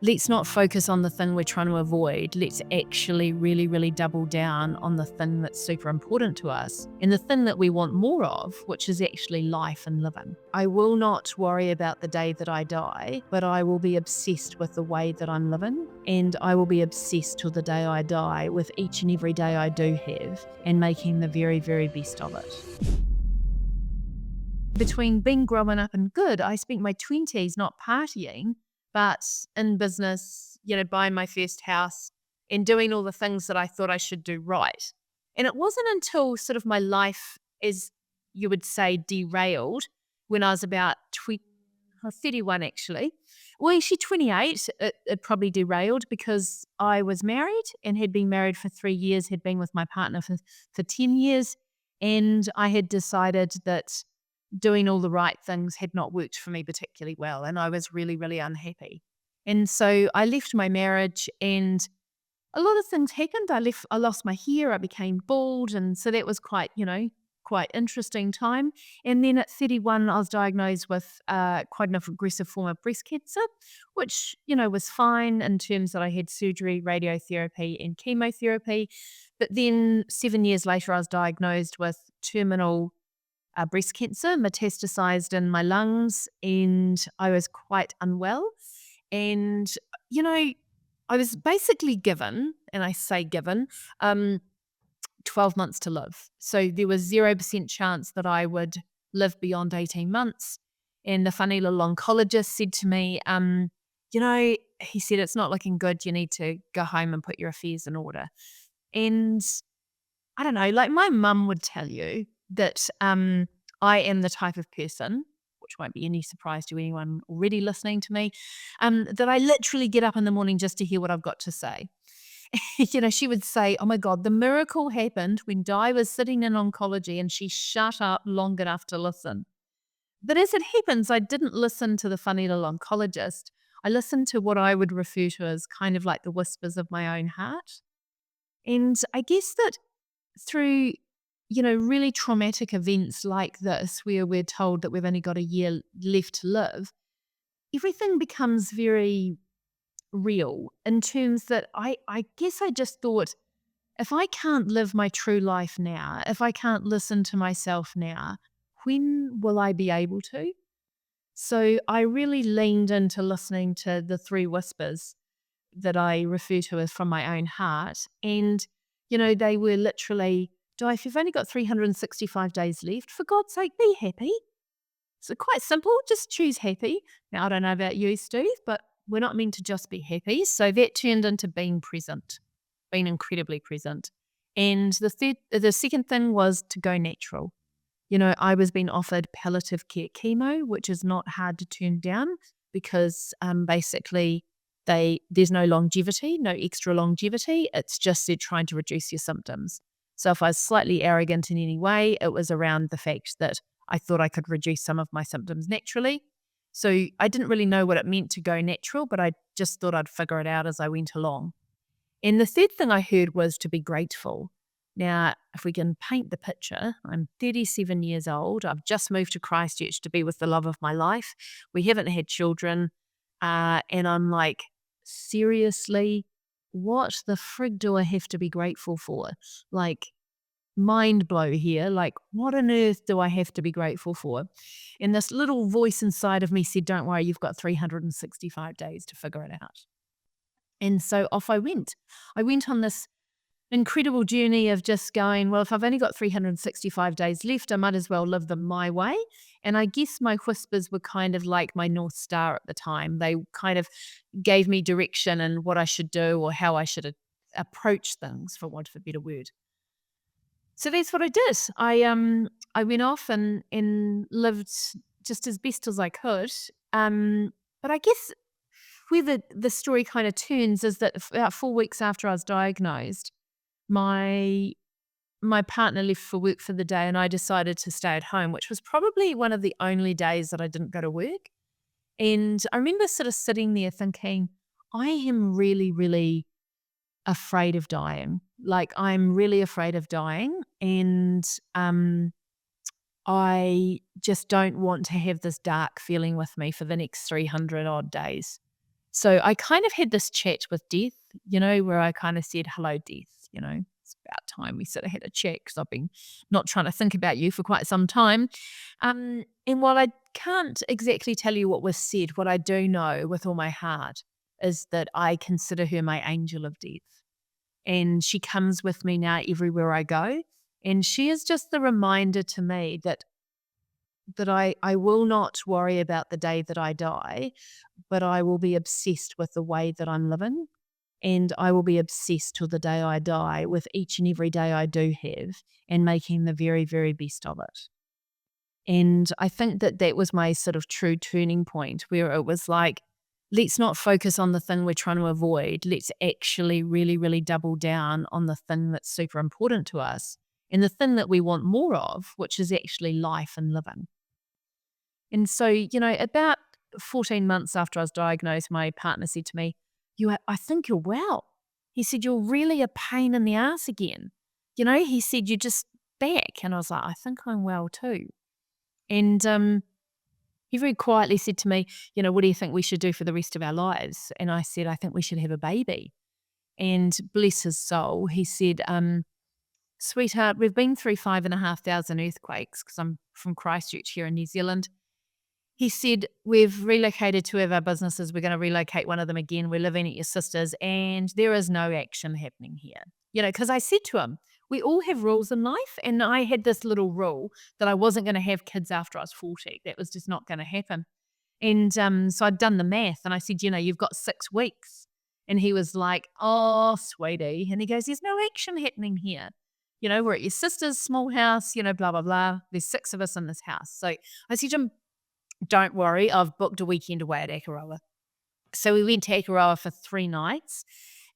let's not focus on the thing we're trying to avoid. Let's actually really, really double down on the thing that's super important to us and the thing that we want more of, which is actually life and living. I will not worry about the day that I die, but I will be obsessed with the way that I'm living, and I will be obsessed till the day I die with each and every day I do have and making the very, very best of it. Between being growing up and good, I spent my 20s not partying, but in business, buying my first house and doing all the things that I thought I should do right. And it wasn't until sort of my life, as you would say, derailed when I was about 31 actually. Well, actually 28, it probably derailed because I was married and had been married for 3 years, had been with my partner for 10 years. And I had decided that doing all the right things had not worked for me particularly well. And I was really, really unhappy. And so I left my marriage and a lot of things happened. I lost my hair, I became bald. And so that was quite interesting time. And then at 31, I was diagnosed with quite an aggressive form of breast cancer, which, was fine in terms that I had surgery, radiotherapy and chemotherapy. But then 7 years later, I was diagnosed with terminal breast cancer metastasized in my lungs, and I was quite unwell. And, I was basically given, and I say given, 12 months to live. So there was 0% chance that I would live beyond 18 months. And the funny little oncologist said to me, he said, it's not looking good. You need to go home and put your affairs in order. And I don't know, like my mum would tell you that I am the type of person, which won't be any surprise to anyone already listening to me, that I literally get up in the morning just to hear what I've got to say. She would say, oh my God, the miracle happened when Di was sitting in oncology and she shut up long enough to listen. But as it happens, I didn't listen to the funny little oncologist. I listened to what I would refer to as kind of like the whispers of my own heart. And I guess that through, really traumatic events like this, where we're told that we've only got a year left to live, everything becomes very real in terms that I guess I just thought, if I can't live my true life now, if I can't listen to myself now, when will I be able to? So I really leaned into listening to the three whispers that I refer to as from my own heart. And, they were literally, Di, if you've only got 365 days left, for God's sake, be happy. So quite simple, just choose happy. Now, I don't know about you, Steve, but we're not meant to just be happy. So that turned into being present, being incredibly present. And the second thing was to go natural. I was being offered palliative care chemo, which is not hard to turn down because basically there's no longevity, no extra longevity. It's just they're trying to reduce your symptoms. So if I was slightly arrogant in any way, it was around the fact that I thought I could reduce some of my symptoms naturally. So I didn't really know what it meant to go natural, but I just thought I'd figure it out as I went along. And the third thing I heard was to be grateful. Now, if we can paint the picture, I'm 37 years old. I've just moved to Christchurch to be with the love of my life. We haven't had children. And I'm like, seriously, what the frig do I have to be grateful for? Like, mind blow here. Like, what on earth do I have to be grateful for? And this little voice inside of me said, don't worry, you've got 365 days to figure it out. And so off I went. I went on this incredible journey of just going, well, if I've only got 365 days left, I might as well live them my way. And I guess my whispers were kind of like my North Star at the time. They kind of gave me direction and what I should do or how I should approach things, for want of a better word. So that's what I did. I went off and lived just as best as I could. But I guess where the story kind of turns is that about 4 weeks after I was diagnosed, my partner left for work for the day and I decided to stay at home, which was probably one of the only days that I didn't go to work. And I remember sort of sitting there thinking, I am really, really afraid of dying. Like, I'm really afraid of dying. And I just don't want to have this dark feeling with me for the next 300 odd days. So I kind of had this chat with death, where I kind of said, hello, death, it's about time we sort of had a chat because I've been not trying to think about you for quite some time. And while I can't exactly tell you what was said, what I do know with all my heart is that I consider her my angel of death. And she comes with me now everywhere I go. And she is just the reminder to me that I will not worry about the day that I die, but I will be obsessed with the way that I'm living. And I will be obsessed till the day I die with each and every day I do have and making the very, very best of it. And I think that that was my sort of true turning point where it was like, let's not focus on the thing we're trying to avoid. Let's actually really, really double down on the thing that's super important to us and the thing that we want more of, which is actually life and living. And so, about 14 months after I was diagnosed, my partner said to me, I think you're well. He said, you're really a pain in the ass again. He said, you're just back. And I was like, I think I'm well too. And he very quietly said to me, what do you think we should do for the rest of our lives? And I said, I think we should have a baby. And bless his soul, he said, sweetheart, we've been through 5,500 earthquakes because I'm from Christchurch here in New Zealand. He said, we've relocated two of our businesses. We're going to relocate one of them again. We're living at your sister's and there is no action happening here. Because I said to him, we all have rules in life. And I had this little rule that I wasn't going to have kids after I was 40. That was just not going to happen. And so I'd done the math and I said, you've got 6 weeks. And he was like, oh, sweetie. And he goes, there's no action happening here. We're at your sister's small house, blah, blah, blah. There's 6 of us in this house. So I said to him, don't worry, I've booked a weekend away at Akaroa. So we went to Akaroa for 3 nights.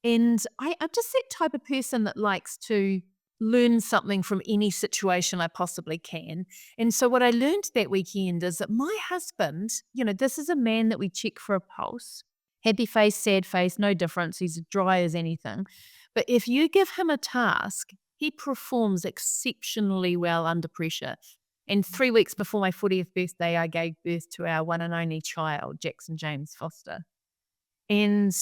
And I'm just that type of person that likes to learn something from any situation I possibly can. And so what I learned that weekend is that my husband, this is a man that we check for a pulse. Happy face, sad face, no difference. He's dry as anything. But if you give him a task, he performs exceptionally well under pressure. And 3 weeks before my 40th birthday, I gave birth to our one and only child, Jackson James Foster. And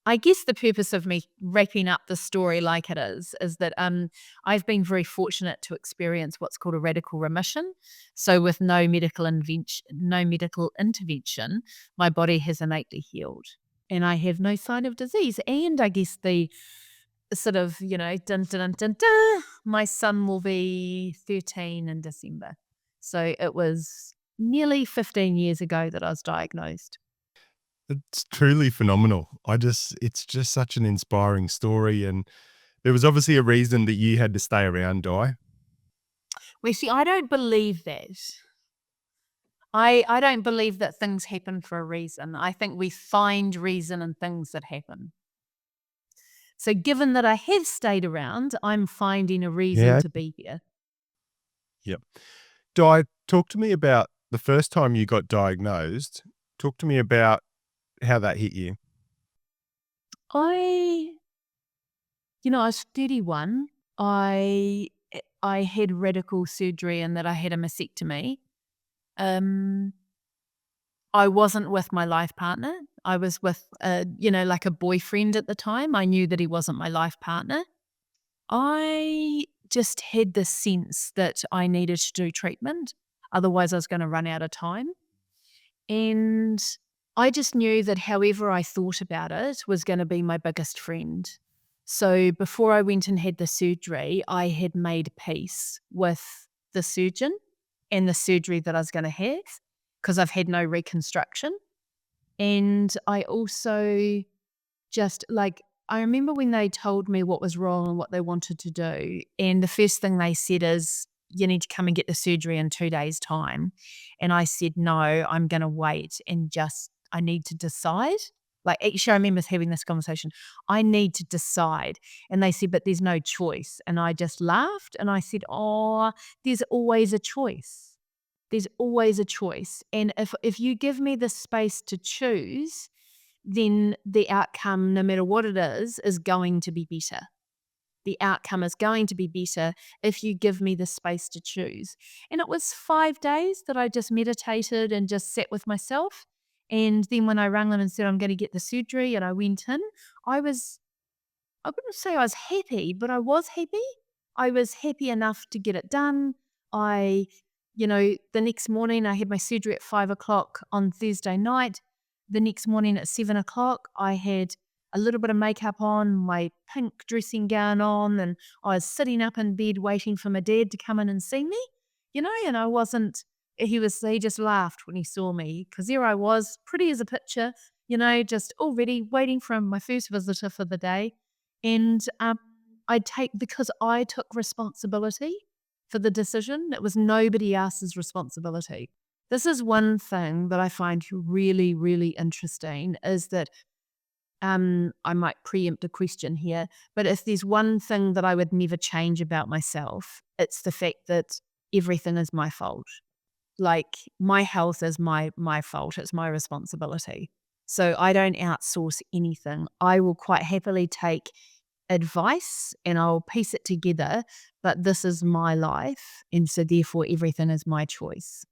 I guess the purpose of me wrapping up the story like it is that I've been very fortunate to experience what's called a radical remission. So with no medical intervention, my body has innately healed. And I have no sign of disease. And I guess the sort of, dun, dun, dun, dun, my son will be 13 in December. So it was nearly 15 years ago that I was diagnosed. It's truly phenomenal. It's just such an inspiring story. And there was obviously a reason that you had to stay around, Di. Well, see, I don't believe that. I don't believe that things happen for a reason. I think we find reason in things that happen. So given that I have stayed around, I'm finding a reason to be here. Yep. Di, talk to me about the first time you got diagnosed. Talk to me about how that hit you. I was 31. I had radical surgery and that I had a mastectomy. I wasn't with my life partner. I was with, like a boyfriend at the time. I knew that he wasn't my life partner. I just had the sense that I needed to do treatment. Otherwise, I was going to run out of time. And I just knew that however I thought about it was going to be my biggest friend. So before I went and had the surgery, I had made peace with the surgeon and the surgery that I was going to have because I've had no reconstruction. And I also just I remember when they told me what was wrong and what they wanted to do. And the first thing they said is, you need to come and get the surgery in 2 days' time. And I said, no, I'm going to wait and I need to decide. Actually, I remember having this conversation. I need to decide. And they said, but there's no choice. And I just laughed and I said, oh, there's always a choice. There's always a choice. And if you give me the space to choose, then the outcome, no matter what it is going to be better. The outcome is going to be better if you give me the space to choose. And it was 5 days that I just meditated and just sat with myself. And then when I rang them and said I'm going to get the surgery and I went in, I was, I wouldn't say I was happy, but I was happy. I was happy enough to get it done. I, the next morning I had my surgery at 5 o'clock on Thursday night. The next morning at 7 o'clock, I had a little bit of makeup on, my pink dressing gown on, and I was sitting up in bed waiting for my dad to come in and see me, and I wasn't, he just laughed when he saw me because there I was, pretty as a picture, just already waiting for my first visitor for the day. And because I took responsibility for the decision, it was nobody else's responsibility. This is one thing that I find really, really interesting is that I might preempt a question here, but if there's one thing that I would never change about myself, it's the fact that everything is my fault. Like my health is my fault. It's my responsibility. So I don't outsource anything. I will quite happily take advice and I'll piece it together, but this is my life. And so therefore everything is my choice.